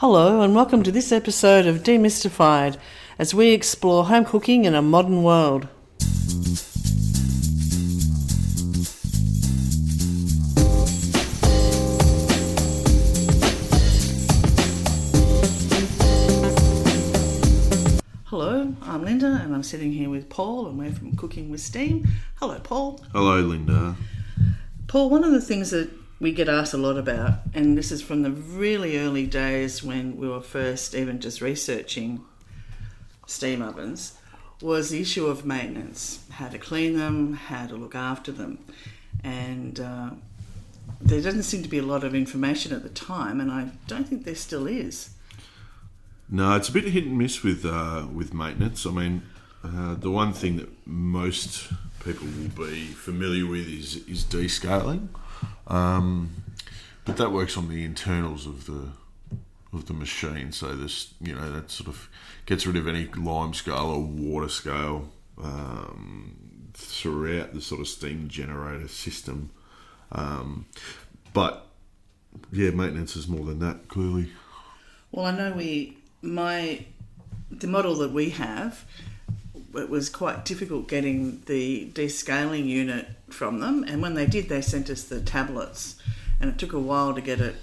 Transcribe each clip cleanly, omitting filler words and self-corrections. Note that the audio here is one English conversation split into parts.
Hello and welcome to this episode of Demystified as we explore home cooking in a modern world. Hello, I'm Linda and I'm sitting here with Paul and we're from Cooking with Steam. Hello Paul. Hello Linda. Paul, one of the things that we get asked a lot about, and this is from the really early days when we were first even just researching steam ovens, was the issue of maintenance, how to clean them, how to look after them. And there doesn't seem to be a lot of information at the time, and I don't think there still is. No, it's a bit hit and miss with maintenance. I mean, the one thing that most people will be familiar with is descaling. But that works on the internals of the machine. So this, that sort of gets rid of any lime scale or water scale throughout the sort of steam generator system. But yeah, maintenance is more than that, clearly. Well, I know the model that we have, it was quite difficult getting the descaling unit from them, and when they did, they sent us the tablets, and it took a while to get it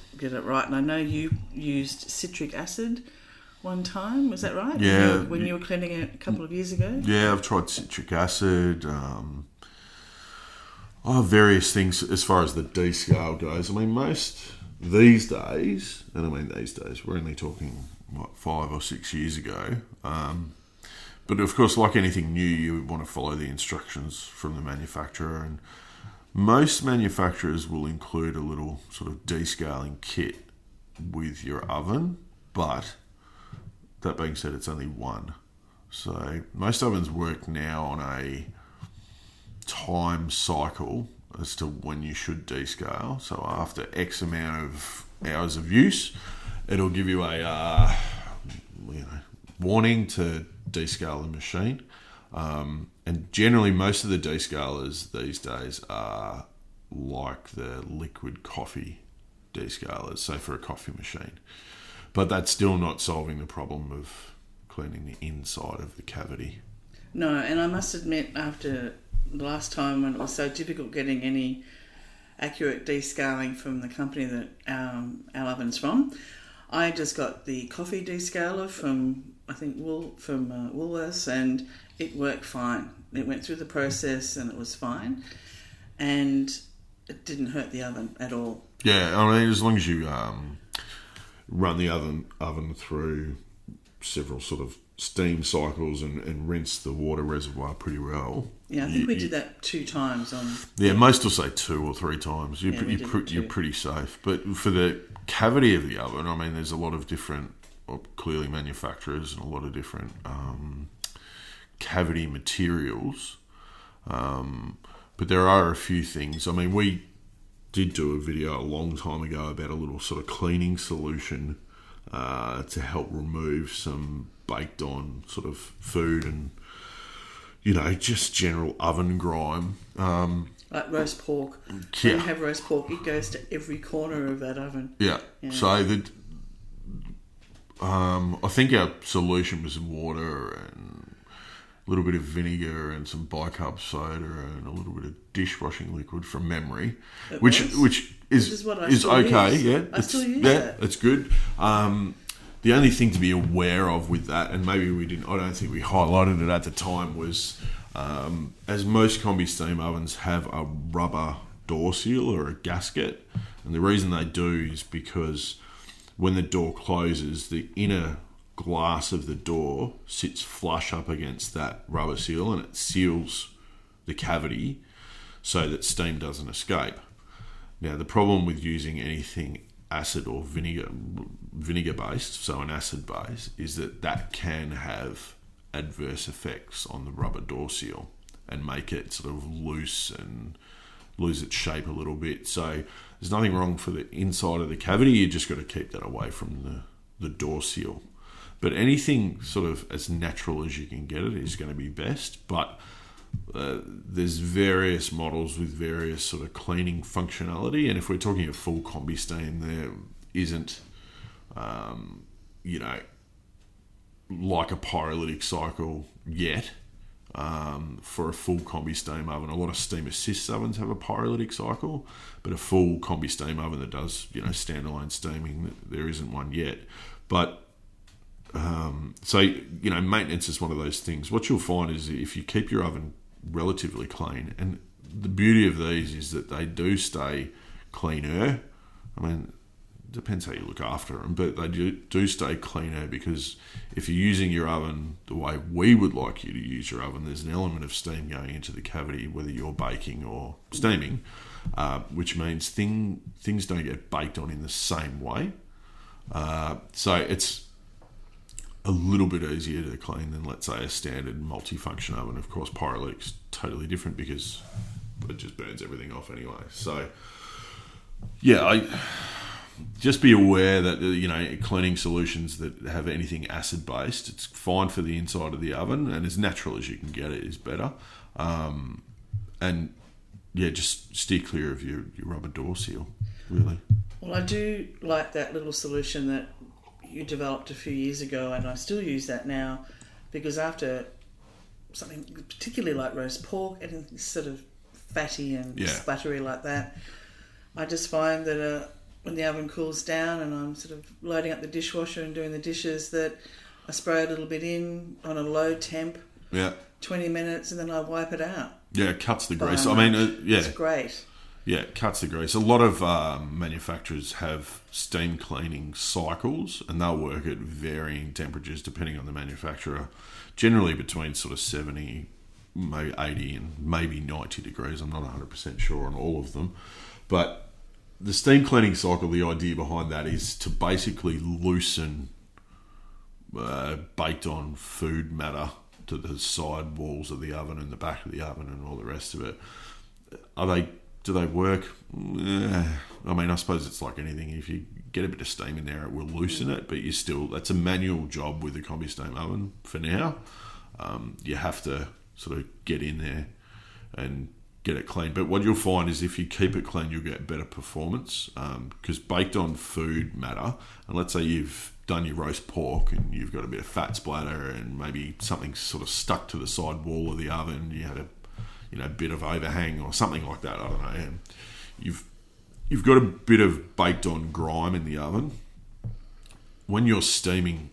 right. And I know you used citric acid one time, was that right? Yeah. When you were cleaning it a couple of years ago? Yeah, I've tried citric acid. Various things as far as the descale goes. I mean, most these days, we're only talking, 5 or 6 years ago, but of course, like anything new, you want to follow the instructions from the manufacturer, and most manufacturers will include a little sort of descaling kit with your oven, but that being said, it's only one. So most ovens work now on a time cycle as to when you should descale. So after X amount of hours of use, it'll give you a warning to descale the machine. And generally, most of the descalers these days are like the liquid coffee descalers, so for a coffee machine. But that's still not solving the problem of cleaning the inside of the cavity. No, and I must admit, after the last time when it was so difficult getting any accurate descaling from the company that our oven's from, I just got the coffee descaler from, I think, Woolworths, and it worked fine. It went through the process and it was fine, and it didn't hurt the oven at all. Yeah, I mean, as long as you run the oven through several sort of steam cycles and rinse the water reservoir pretty well. Yeah, I think we did that 2 times on. Yeah, most will say 2 or 3 times. You're pretty safe. But for the cavity of the oven, I mean, there's a lot of different, clearly manufacturers and a lot of different cavity materials. But there are a few things. I mean, we did do a video a long time ago about a little sort of cleaning solution to help remove some baked on sort of food and, just general oven grime. Like roast pork. Yeah. When you have roast pork, it goes to every corner of that oven. Yeah. So I think our solution was water and a little bit of vinegar and some bicarb soda and a little bit of dishwashing liquid from memory, which is okay. Use. Yeah, I still use that. It's good. The only thing to be aware of with that, and maybe I don't think we highlighted it at the time, was as most combi steam ovens have a rubber door seal or a gasket, and the reason they do is because when the door closes, the inner glass of the door sits flush up against that rubber seal, and it seals the cavity so that steam doesn't escape. Now, the problem with using anything acid or vinegar based, so an acid base, is that can have adverse effects on the rubber door seal and make it sort of loose and lose its shape a little bit. So there's nothing wrong for the inside of the cavity. You just got to keep that away from the door seal. But anything sort of as natural as you can get it is going to be best. But there's various models with various sort of cleaning functionality, and if we're talking a full combi steam, there isn't like a pyrolytic cycle yet. For a full combi steam oven, a lot of steam assist ovens have a pyrolytic cycle, but a full combi steam oven that does standalone steaming, there isn't one yet. But maintenance is one of those things. What you'll find is if you keep your oven relatively clean, and the beauty of these is that they do stay cleaner. I mean, depends how you look after them, but they do stay cleaner, because if you're using your oven the way we would like you to use your oven, there's an element of steam going into the cavity, whether you're baking or steaming, which means things don't get baked on in the same way. So it's a little bit easier to clean than, let's say, a standard multifunction oven. Of course, pyrolytic's totally different because it just burns everything off anyway. So, yeah, just be aware that, cleaning solutions that have anything acid-based, it's fine for the inside of the oven, and as natural as you can get it is better. Just steer clear of your rubber door seal, really. Well, I do like that little solution that you developed a few years ago, and I still use that now, because after something particularly like roast pork, and it's sort of fatty and splattery like that, I just find that when the oven cools down and I'm sort of loading up the dishwasher and doing the dishes, that I spray a little bit in on a low temp, 20 minutes, and then I wipe it out. Yeah, it cuts the grease. I mean, it's great. Yeah, it cuts the grease. A lot of manufacturers have steam cleaning cycles, and they'll work at varying temperatures depending on the manufacturer, generally between sort of 70, maybe 80 and maybe 90 degrees. I'm not 100% sure on all of them. But the steam cleaning cycle, the idea behind that is to basically loosen baked on food matter to the side walls of the oven and the back of the oven and all the rest of it. Do they work? I mean, I suppose it's like anything. If you get a bit of steam in there, it will loosen it, but that's a manual job with a combi steam oven for now. You have to sort of get in there and get it clean. But what you'll find is if you keep it clean, you'll get better performance, because baked on food matter, and let's say you've done your roast pork and you've got a bit of fat splatter and maybe something sort of stuck to the side wall of the oven, you had a bit of overhang or something like that, I don't know, and you've got a bit of baked on grime in the oven. When you're steaming,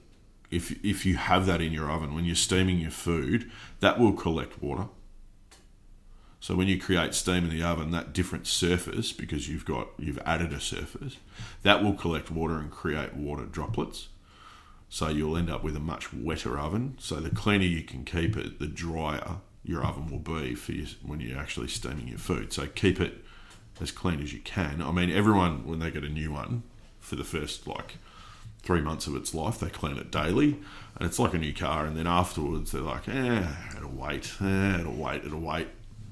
if you have that in your oven, when you're steaming your food, that will collect water. So when you create steam in the oven, that different surface, because you've added a surface, that will collect water and create water droplets. So you'll end up with a much wetter oven. So the cleaner you can keep it, the drier your oven will be for you when you're actually steaming your food. So keep it as clean as you can. I mean, everyone, when they get a new one, for the first 3 months of its life, they clean it daily, and it's like a new car. And then afterwards, they're like, it'll wait.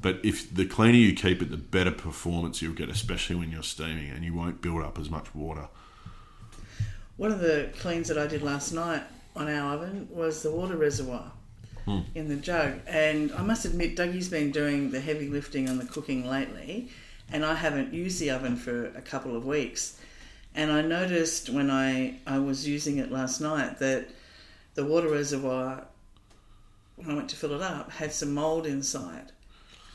But if the cleaner you keep it, the better performance you'll get, especially when you're steaming, and you won't build up as much water. One of the cleans that I did last night on our oven was the water reservoir in the jug. And I must admit, Dougie's been doing the heavy lifting on the cooking lately, and I haven't used the oven for a couple of weeks. And I noticed when I was using it last night that the water reservoir, when I went to fill it up, had some mould inside.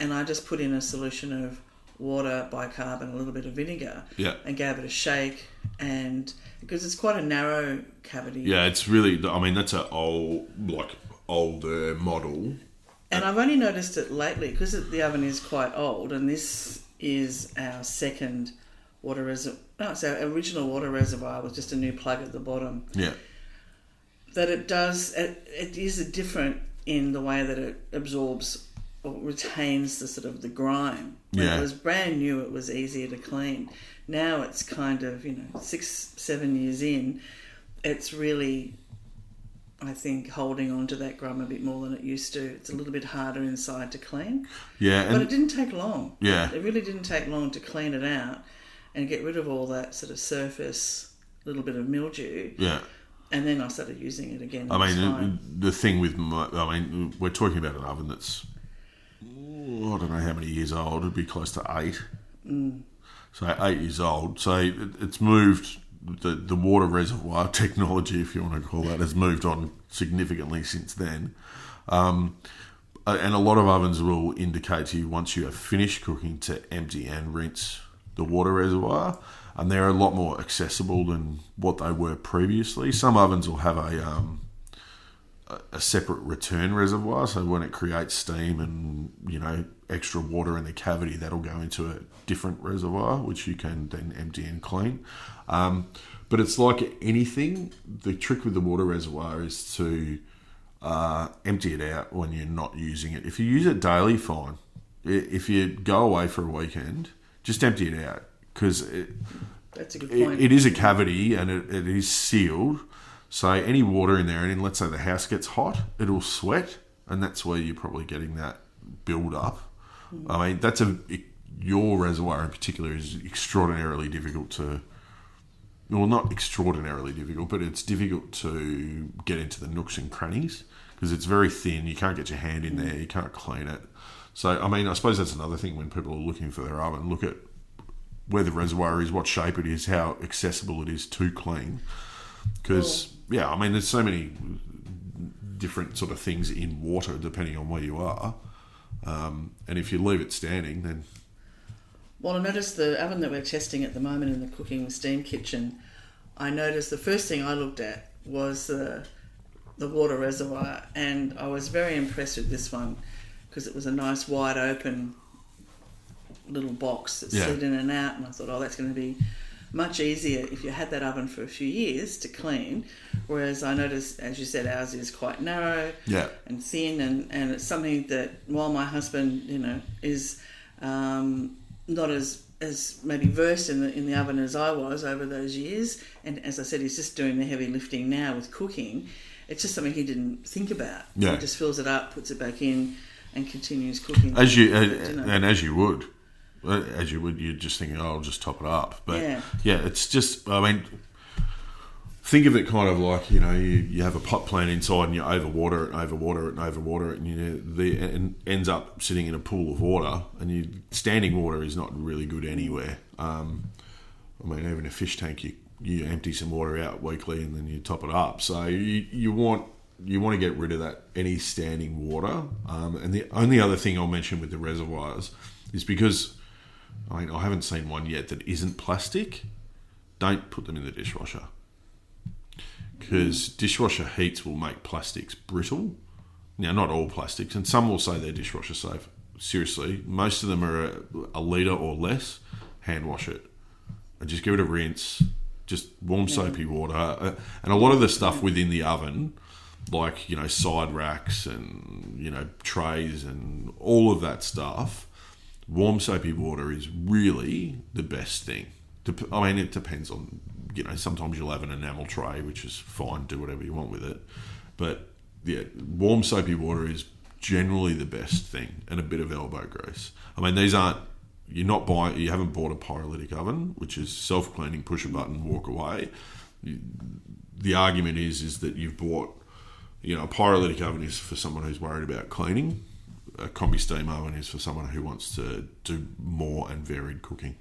And I just put in a solution of water, bicarb, and a little bit of vinegar, and gave it a shake. And because it's quite a narrow cavity. Yeah, it's really, I mean, that's an older model. And I've only noticed it lately because the oven is quite old, and this is our second water reservoir. No, it's our original water reservoir with just a new plug at the bottom. Yeah. That it is different in the way that it absorbs or retains the sort of the grime. When it was brand new, it was easier to clean. Now it's kind of, 6-7 years in, it's really, I think, holding on to that grime a bit more than it used to. It's a little bit harder inside to clean. Yeah. But it didn't take long. Yeah. It really didn't take long to clean it out and get rid of all that sort of surface, little bit of mildew. Yeah. And then I started using it again. I mean, the thing with we're talking about an oven that's, I don't know how many years old. It'd be close to 8. So 8 years old. So it's moved the water reservoir technology, if you want to call that, has moved on significantly since then. And a lot of ovens will indicate to you once you have finished cooking to empty and rinse the water reservoir, and they're a lot more accessible than what they were previously. Some ovens will have a separate return reservoir, so when it creates steam and extra water in the cavity, that'll go into a different reservoir which you can then empty and clean. But it's like anything, the trick with the water reservoir is to empty it out when you're not using it. If you use it daily, fine. If you go away for a weekend, just empty it out, because that's a good point. It is a cavity and it is sealed. So any water in there, and let's say the house gets hot, it'll sweat, and that's where you're probably getting that build up. I mean, your reservoir in particular is extraordinarily difficult to. Well, not extraordinarily difficult, but it's difficult to get into the nooks and crannies because it's very thin. You can't get your hand in there. You can't clean it. So, I mean, I suppose that's another thing when people are looking for their oven. Look at where the reservoir is, what shape it is, how accessible it is to clean. Because, I mean, there's so many different sort of things in water depending on where you are. And if you leave it standing, then... Well, I noticed the oven that we're testing at the moment in the cooking steam kitchen, I noticed the first thing I looked at was the water reservoir, and I was very impressed with this one because it was a nice wide open little box that slid in and out, and I thought, that's going to be much easier if you had that oven for a few years to clean. Whereas I noticed, as you said, ours is quite narrow and thin, and it's something that while my husband, is not as maybe versed in the oven as I was over those years, and as I said, he's just doing the heavy lifting now with cooking. It's just something he didn't think about. He just fills it up, puts it back in, and continues cooking. As you would. As you would, you're just thinking, I'll just top it up. But it's just, I mean, think of it kind of like, you have a pot plant inside and you overwater it and it ends up sitting in a pool of water, and standing water is not really good anywhere. I mean, even a fish tank, you empty some water out weekly and then you top it up. So you want to get rid of that, any standing water. And the only other thing I'll mention with the reservoirs is because... I haven't seen one yet that isn't plastic. Don't put them in the dishwasher, because dishwasher heats will make plastics brittle. Now, not all plastics, and some will say they're dishwasher safe. Seriously, most of them are a litre or less. Hand wash it and just give it a rinse. Just warm soapy water, and a lot of the stuff within the oven, like side racks and trays and all of that stuff. Warm soapy water is really the best thing. I mean, it depends on, sometimes you'll have an enamel tray, which is fine, do whatever you want with it. But, warm soapy water is generally the best thing, and a bit of elbow grease. I mean, you haven't bought a pyrolytic oven, which is self-cleaning, push a button, walk away. The argument is that you've bought, a pyrolytic oven is for someone who's worried about cleaning. A combi steam oven is for someone who wants to do more and varied cooking.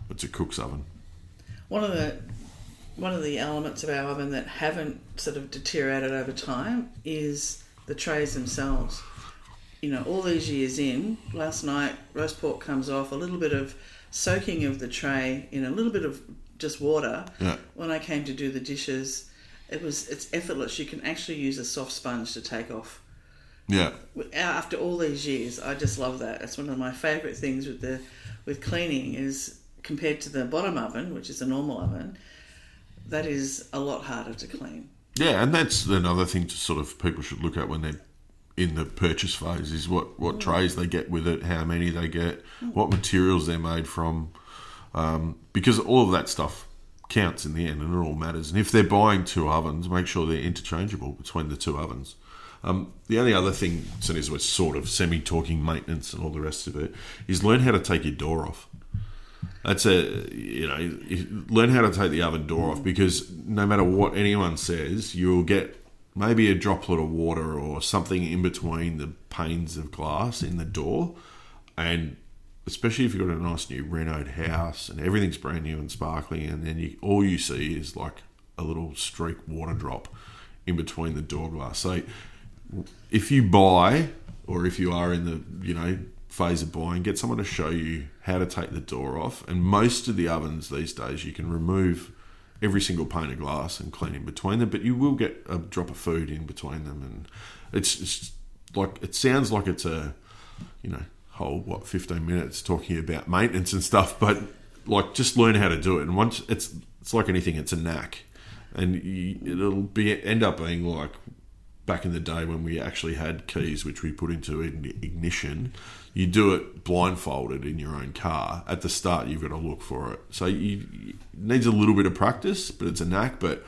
It's a cook's oven. One of the elements of our oven that haven't sort of deteriorated over time is the trays themselves. All these years in, last night roast pork comes off, a little bit of soaking of the tray in a little bit of just water. When I came to do the dishes, it's effortless. You can actually use a soft sponge to take off. After all these years, I just love that. It's one of my favourite things with cleaning is, compared to the bottom oven, which is a normal oven, that is a lot harder to clean. Yeah, and that's another thing to sort of people should look at when they're in the purchase phase is what trays they get with it, how many they get, what materials they're made from, because all of that stuff counts in the end and it all matters. And if they're buying two ovens, make sure they're interchangeable between the two ovens. The only other thing, so as we're sort of semi-talking maintenance and all the rest of it, is learn how to take your door off. That's learn how to take the oven door off, because no matter what anyone says, you'll get maybe a droplet of water or something in between the panes of glass in the door, and especially if you've got a nice new renoed house and everything's brand new and sparkling, and then all you see is like a little streak water drop in between the door glass. So if you buy, or if you are in the phase of buying, get someone to show you how to take the door off. And most of the ovens these days, you can remove every single pane of glass and clean in between them, but you will get a drop of food in between them, and it's like, it sounds like it's a whole 15 minutes talking about maintenance and stuff, but like, just learn how to do it. And once it's like anything, it's a knack, and it'll end up being like back in the day when we actually had keys which we put into ignition. You do it blindfolded in your own car. At the start, you've got to look for it. So it needs a little bit of practice, but it's a knack. But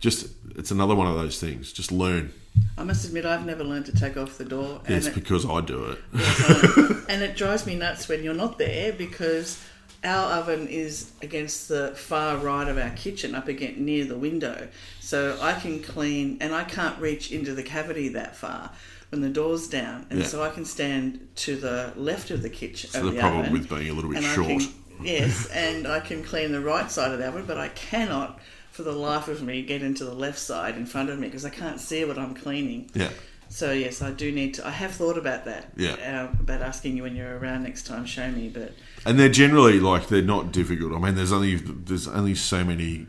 it's another one of those things. Just learn. I must admit, I've never learned to take off the door. It's because I do it. Yes, and it drives me nuts when you're not there, because our oven is against the far right of our kitchen, up against near the window. So I can clean, and I can't reach into the cavity that far when the door's down. And so I can stand to the left of the kitchen. So the problem oven, with being a little bit short. Yes, and I can clean the right side of the oven, but I cannot, for the life of me, get into the left side in front of me, because I can't see what I'm cleaning. Yeah. So yes, I do need to. I have thought about that. Yeah. About asking you when you're around next time, show me. But and they're generally they're not difficult. I mean, there's only so many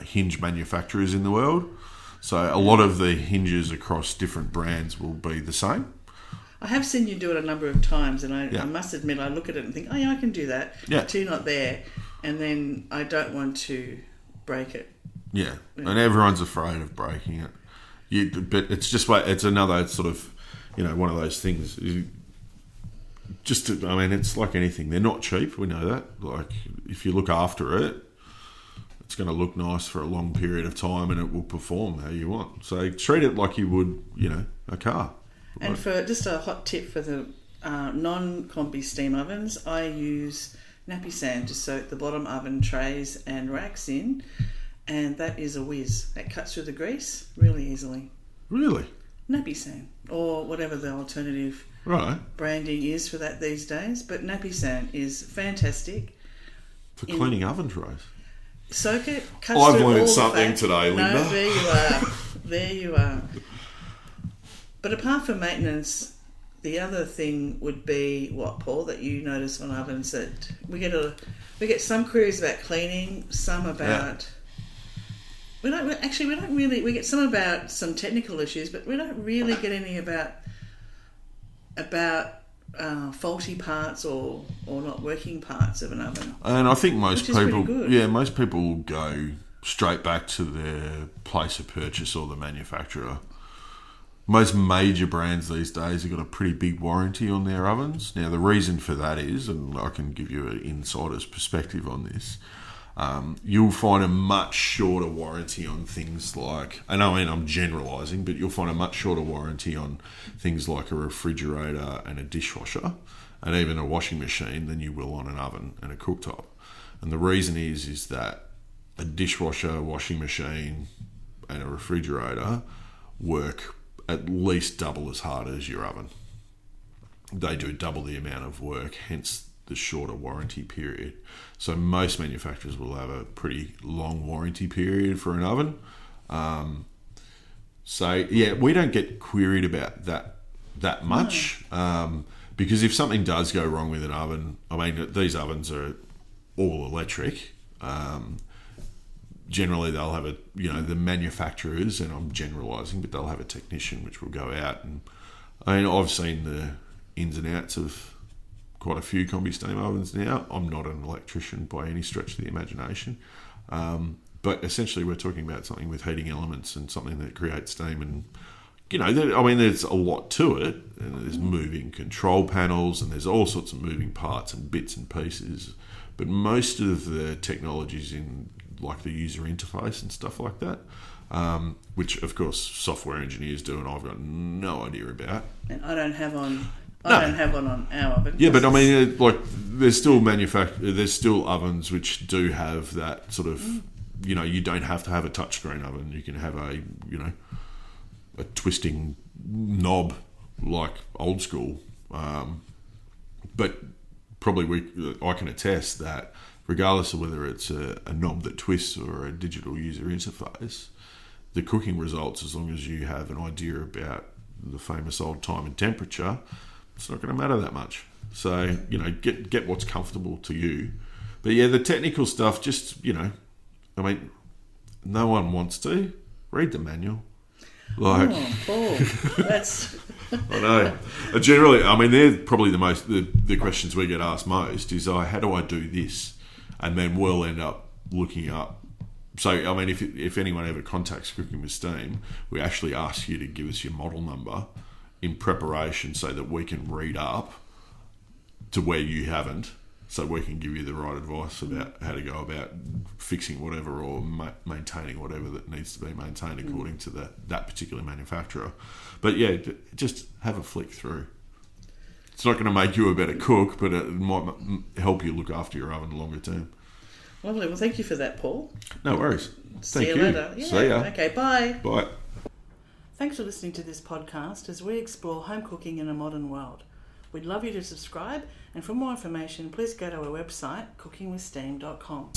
hinge manufacturers in the world, so a lot of the hinges across different brands will be the same. I have seen you do it a number of times, and I must admit, I look at it and think, oh yeah, I can do that. Yeah. But you're not there, and then I don't want to break it. Yeah, and everyone's afraid of breaking it. But it's another sort of, one of those things. It's like anything. They're not cheap. We know that. Like, if you look after it, it's going to look nice for a long period of time, and it will perform how you want. So treat it like you would, a car. And for just a hot tip for the non-combi steam ovens, I use nappy sand to soak the bottom oven trays and racks in. And that is a whiz. That cuts through the grease really easily. Really? Nappy sand, or whatever the alternative branding is for that these days. But nappy sand is fantastic. For cleaning oven trays? Soak it, cuts I've through learned all something the fat. today, Linda. No, there you are. There you are. But apart from maintenance, the other thing would be what, Paul, that you notice on ovens, that we get some queries about cleaning, some about... We get some about some technical issues, but we don't really get any about faulty parts or not working parts of an oven. And I think most people will go straight back to their place of purchase or the manufacturer. Most major brands these days have got a pretty big warranty on their ovens. Now, the reason for that is, and I can give you an insider's perspective on this, you'll find a much shorter warranty on things like, and I mean, I'm generalising, but you'll find a much shorter warranty on things like a refrigerator and a dishwasher and even a washing machine than you will on an oven and a cooktop. And the reason is that a dishwasher, washing machine and a refrigerator work at least double as hard as your oven. They do double the amount of work, hence the shorter warranty period. So most manufacturers will have a pretty long warranty period for an oven. We don't get queried about that much, because if something does go wrong with an oven, I mean, these ovens are all electric. Generally, they'll have the manufacturers, and I'm generalising, but they'll have a technician which will go out. And I mean, I've seen the ins and outs of quite a few combi steam ovens now. I'm not an electrician by any stretch of the imagination, but essentially we're talking about something with heating elements and something that creates steam, and there's a lot to it, and there's moving control panels, and there's all sorts of moving parts and bits and pieces, but most of the technologies in like the user interface and stuff like that, which of course software engineers do, and I've got no idea about. And I don't have one on our oven. Yeah, but I mean, there's still ovens which do have that sort of, you don't have to have a touchscreen oven. You can have a twisting knob like old school. But I can attest that regardless of whether it's a knob that twists or a digital user interface, the cooking results, as long as you have an idea about the famous old time and temperature, it's not going to matter that much. So, get what's comfortable to you. But yeah, the technical stuff, just, no one wants to. Read the manual. Paul, that's... I know. Generally, they're probably the questions we get asked most is, how do I do this? And then we'll end up looking up. So, if anyone ever contacts Cooking with Steam, we actually ask you to give us your model number in preparation so that we can read up to where you haven't, so we can give you the right advice about how to go about fixing whatever or maintaining whatever that needs to be maintained according to that particular manufacturer. But yeah, just have a flick through. It's not going to make you a better cook, but it might help you look after your oven longer term. Lovely. Well, thank you for that, Paul. No worries. See you later. Yeah. See ya. Okay, bye. Bye. Thanks for listening to this podcast as we explore home cooking in a modern world. We'd love you to subscribe, and for more information, please go to our website, cookingwithsteam.com.